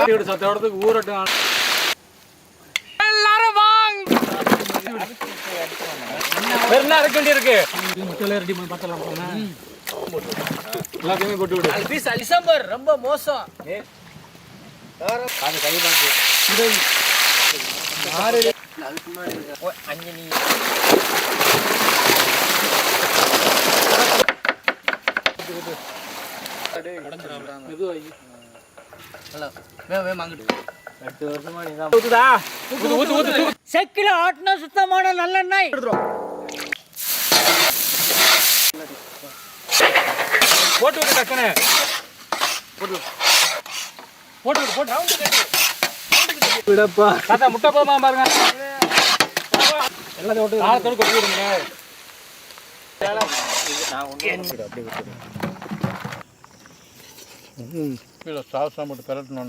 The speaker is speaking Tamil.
சத்தோடத்துக்கு ஊரட்டும். எல்லாரும் வாங்க. என்ன இருக்க வேண்டியிருக்கு? முட்டையில ரெடி பண்ணி பார்த்தலாம். எல்லாத்தையுமே போட்டு விடு. அல்பிஸ் அலிசம்பர் ரொம்ப மோசம். அது கை பாத்து. இது யாரு அதுக்கு முன்னாடி அஞ்சனி இது ஹலோ வே மாங்கிட்டு 8 வருஷமா நீ தான் ஊத்துடா. ஊத்து செக்கில ஆட்னா சுத்தமான நல்லெண்ணெய் போட்டு விடு டக்கனே. போட்டு ரவுண்ட் கட்டு. விடப்பா. தாத்தா முட்டை போமா பாருங்க. எல்லாத்தையும் போட்டு காலத்தோட கொட்டி விடுங்க. நான் ஒண்ணு அப்படியே விட்டுறேன். கீழே சாஸ் மட்டும் பெரட்டணும்.